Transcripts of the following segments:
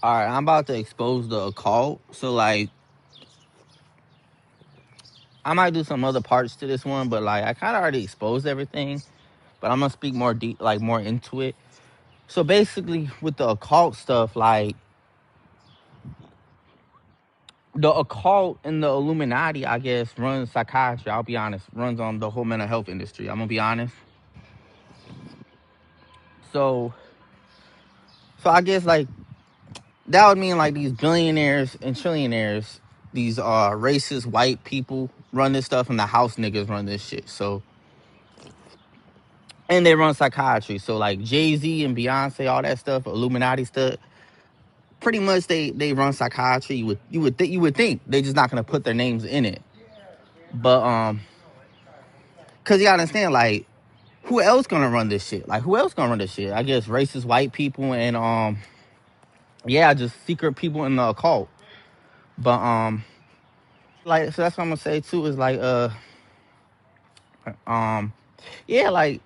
All right, I'm about to expose the occult. So like, I might do some other parts to this one, but like, I kind of already exposed everything. But I'm gonna speak more deep, like more into it. So basically, with the occult stuff, like the occult and the Illuminati, I guess, runs psychiatry. I'll be honest, runs on the whole mental health industry. I'm gonna be honest. So, so I guess like that would mean like these billionaires and trillionaires, these racist white people run this stuff, and the house niggas run this shit. So, and they run psychiatry. So like Jay-Z and Beyonce, all that stuff, Illuminati stuff. Pretty much they run psychiatry. You would think they just not gonna put their names in it. But cause you gotta understand, like, who else gonna run this shit? Like, who else gonna run this shit? I guess racist white people and yeah, just secret people in the occult. But like, so that's what I'm gonna say too, is like um yeah, like,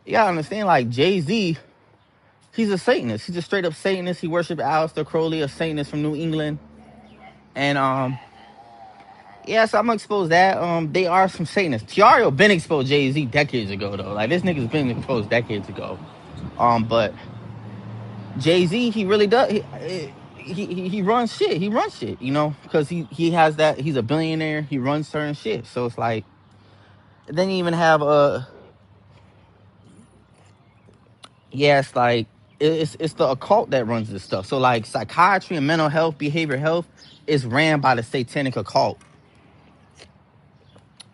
you gotta understand, like, Jay-Z, he's a Satanist. He's a straight up Satanist. He worshipped Aleister Crowley, a Satanist from New England. And yeah, so I'm gonna expose that. They are some Satanists. Tiario been exposed Jay-Z decades ago though. Like, this nigga's been exposed decades ago. But Jay-Z, he really does. He runs shit. He runs shit. Because he has that. He's a billionaire. He runs certain shit. So it's like, then you even have yeah, it's like it's the occult that runs this stuff. So like psychiatry and mental health, behavioral health is ran by the satanic occult.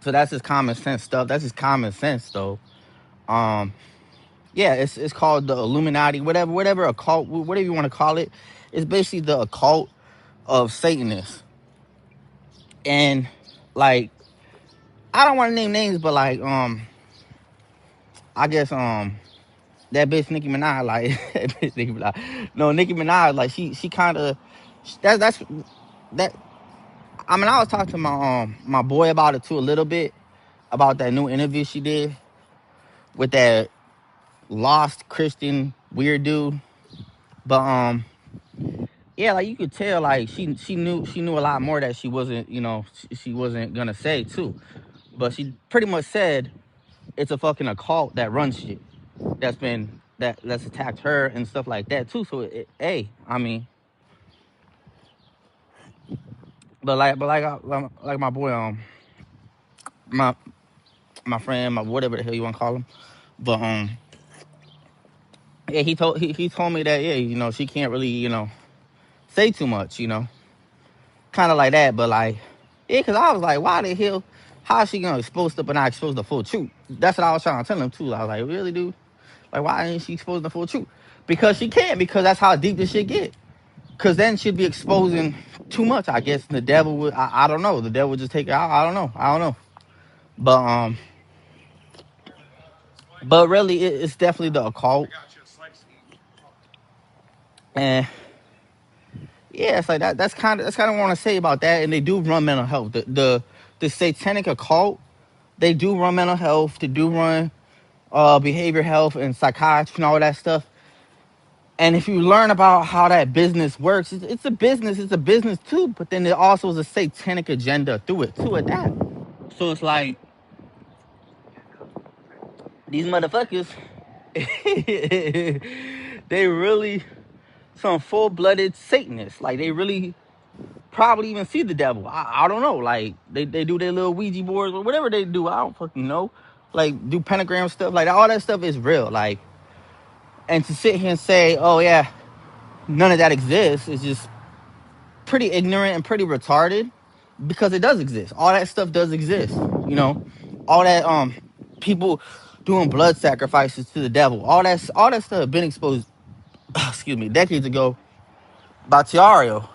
So that's just common sense stuff. That's just common sense though. Um, yeah, it's called the Illuminati, whatever occult, whatever you want to call it. It's basically the occult of Satanists. And like, I don't want to name names, but like, I guess that bitch Nicki Minaj, like, that bitch Nicki Minaj. No, Nicki Minaj, like, she kind of, that's that. I mean, I was talking to my boy about it too a little bit, about that new interview she did with that lost Christian weird dude. But yeah, like, you could tell, like, she knew a lot more that she wasn't, she wasn't gonna say too. But she pretty much said it's a fucking occult that runs shit. That's attacked her and stuff like that too. So hey, I mean, like my boy, my my friend, my whatever the hell you want to call him. But yeah, he told me that, yeah, she can't really, say too much, kind of like that. But like, yeah, because I was like, why the hell, how is she gonna expose stuff but not expose the full truth? That's what I was trying to tell him too. I was like, really, dude? Like, why ain't she exposing the full truth? Because she can't, because that's how deep this shit get. Because then she'd be exposing too much, I guess. The devil would, I don't know. The devil would just take it out. I don't know. But really, it's definitely the occult. And yeah, it's like that. That's kind of what I want to say about that. And they do run mental health. The satanic occult, they do run mental health. They do run behavior health and psychiatry and all that stuff. And if you learn about how that business works, it's a business. It's a business too. But then there also is a satanic agenda through it too. At that. So it's like, these motherfuckers, they really some full-blooded Satanists. Like, they really probably even see the devil. I don't know. Like, they do their little Ouija boards or whatever they do. I don't fucking know. Like, do pentagram stuff. Like, all that stuff is real. Like, and to sit here and say, oh yeah, none of that exists, is just pretty ignorant and pretty retarded, because it does exist. All that stuff does exist. All that people doing blood sacrifices to the devil. All that stuff been exposed, excuse me, decades ago by Tiario.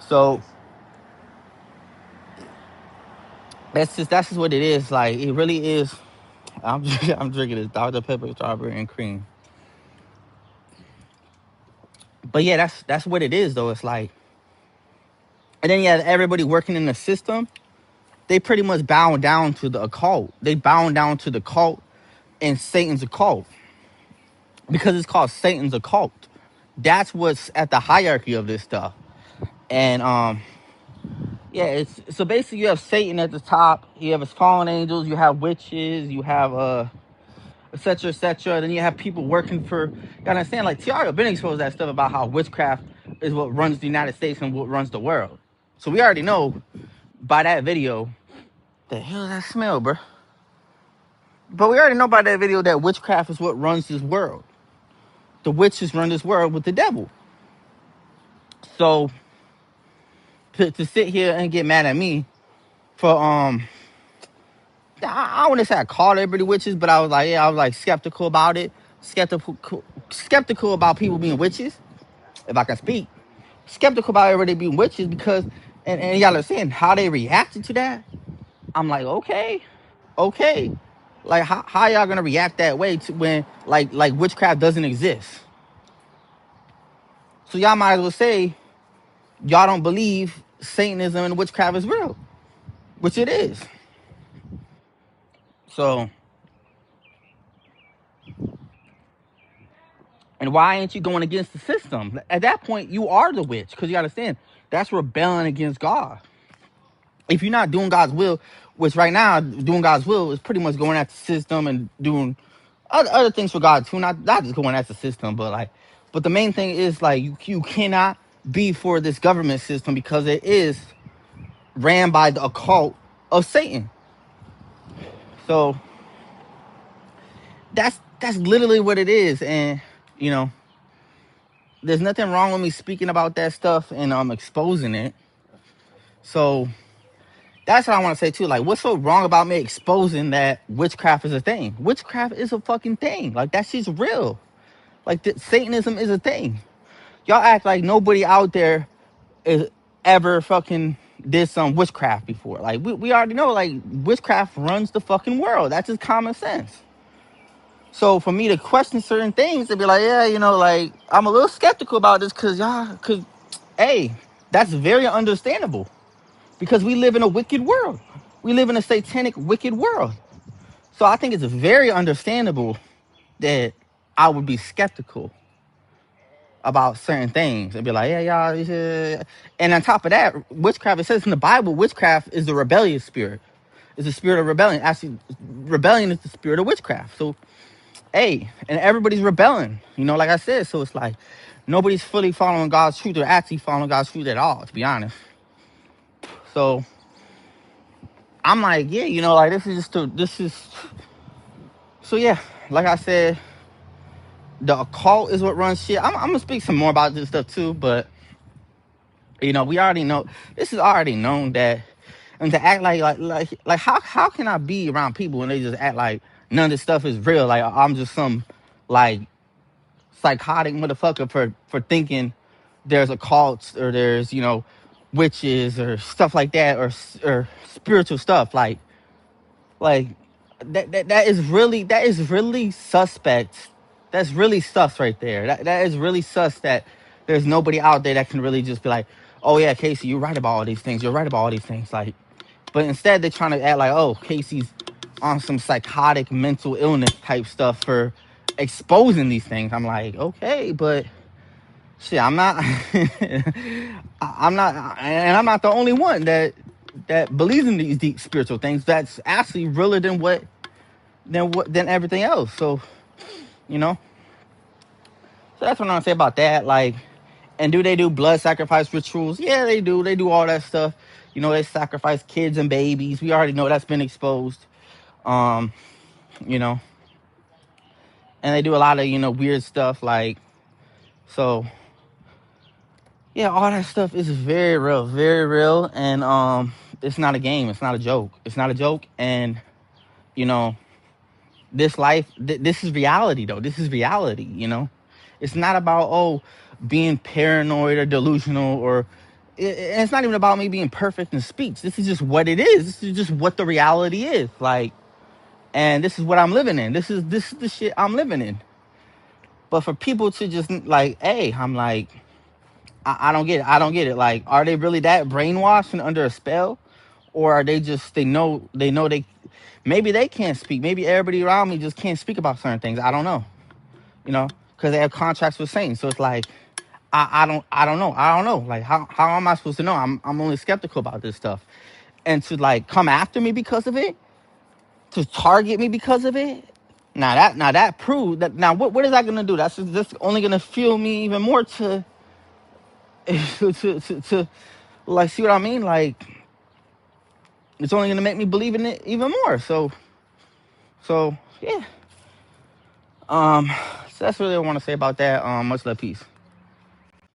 So that's just what it is. Like, it really is. I'm drinking this Dr. Pepper strawberry and cream. But yeah, that's what it is though. It's like, and then you have everybody working in the system. They pretty much bow down to the occult. They bow down to the cult and Satan's occult, because it's called Satan's occult. That's what's at the hierarchy of this stuff. And yeah, it's so basically you have Satan at the top, you have his fallen angels, you have witches, you have etc. etc. Then you have people working for, you gotta understand, like Tiago been exposed that stuff about how witchcraft is what runs the United States and what runs the world. So we already know by that video, the hell is that smell, bro? But we already know by that video that witchcraft is what runs this world. The witches run this world with the devil. So to sit here and get mad at me for I wouldn't say I called everybody witches, but I was like, yeah, I was like skeptical about it. Skeptical about people being witches, if I can speak. Skeptical about everybody being witches because, and y'all are saying how they reacted to that. I'm like, okay. Like how y'all gonna react that way to when like witchcraft doesn't exist? So y'all might as well say y'all don't believe Satanism and witchcraft is real, which it is. So, and why ain't you going against the system? At that point, you are the witch, because you understand that's rebelling against God. If you're not doing God's will, which right now doing God's will is pretty much going at the system and doing other things for God too. Not just going at the system, but the main thing is like you cannot be for this government system because it is ran by the occult of Satan. So that's literally what it is, and you know, there's nothing wrong with me speaking about that stuff and exposing it. So that's what I want to say too. Like, what's so wrong about me exposing that witchcraft is a thing? Witchcraft is a fucking thing. Like, that shit's real. Like, Satanism is a thing. Y'all act like nobody out there is ever fucking did some witchcraft before. Like, we already know, like, witchcraft runs the fucking world. That's just common sense. So for me to question certain things and be like, yeah, you know, like, I'm a little skeptical about this because hey, that's very understandable. Because we live in a wicked world. We live in a satanic, wicked world. So I think it's very understandable that I would be skeptical about certain things and be like, yeah, y'all. Yeah. And on top of that, witchcraft, it says in the Bible, witchcraft is the rebellious spirit. It's the spirit of rebellion. Actually, rebellion is the spirit of witchcraft. So, hey, and everybody's rebelling, you know, like I said. So it's like nobody's fully following God's truth or actually following God's truth at all, to be honest. So I'm like, yeah, you know, like so yeah, like I said, the occult is what runs shit. I'm gonna speak some more about this stuff too, but you know, we already know, this is already known that, and to act like how can I be around people when they just act like none of this stuff is real? Like I'm just some like psychotic motherfucker for thinking there's occults or there's, you know, witches or stuff like that or spiritual stuff like that is really suspect. That's really sus right there. That is really sus that there's nobody out there that can really just be like, oh yeah, Casey, you're right about all these things. You're right about all these things. Like, but instead they're trying to act like, oh, Casey's on some psychotic mental illness type stuff for exposing these things. I'm like, okay, but shit, I'm not. I'm not, and I'm not the only one that believes in these deep spiritual things. That's actually realer than everything else. So, you know, so that's what I'm gonna say about that. Like, and do they do blood sacrifice rituals? Yeah, they do. They do all that stuff. You know, they sacrifice kids and babies. We already know that's been exposed. You know, and they do a lot of, you know, weird stuff. Like, so yeah, all that stuff is very real, and it's not a game. It's not a joke. It's not a joke, and you know, this life, this is reality, though. This is reality, you know. It's not about being paranoid or delusional, or and it's not even about me being perfect in speech. This is just what it is. This is just what the reality is, like, and this is what I'm living in. This is the shit I'm living in. But for people to just like, hey, I'm like, I don't get it. I don't get it. Like, are they really that brainwashed and under a spell, or are they just they know they maybe they can't speak. Maybe everybody around me just can't speak about certain things. I don't know, you know, because they have contracts with Satan. So it's like, I don't know. I don't know. Like how am I supposed to know? I'm only skeptical about this stuff. And to like come after me because of it, to target me because of it. Now that proved that. Now what is that gonna do? That's just only gonna fuel me even more to to like, see what I mean? Like, it's only gonna make me believe in it even more. So yeah. So that's really what I want to say about that. Much love, peace.